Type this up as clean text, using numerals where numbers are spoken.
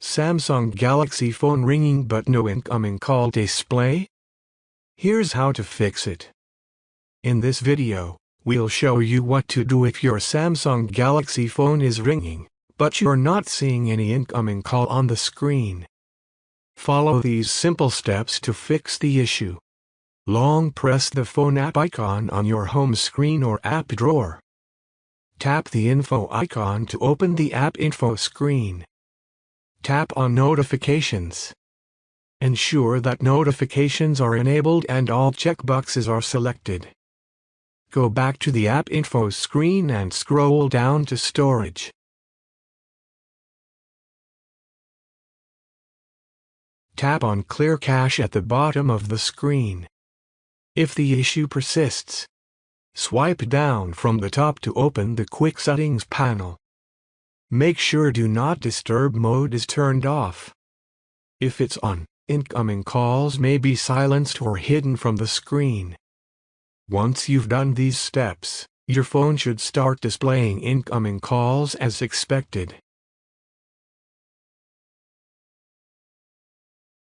Samsung Galaxy phone ringing but no incoming call display? Here's how to fix it. In this video, we'll show you what to do if your Samsung Galaxy phone is ringing, but you're not seeing any incoming call on the screen. Follow these simple steps to fix the issue. Long press the phone app icon on your home screen or app drawer. Tap the info icon to open the app info screen. Tap on notifications. Ensure that notifications are enabled and all checkboxes are selected. Go back to the app info screen and scroll down to storage. Tap on Clear Cache at the bottom of the screen. If the issue persists, swipe down from the top to open the Quick Settings panel. Make sure Do Not Disturb mode is turned off. If it's on, incoming calls may be silenced or hidden from the screen. Once you've done these steps, your phone should start displaying incoming calls as expected.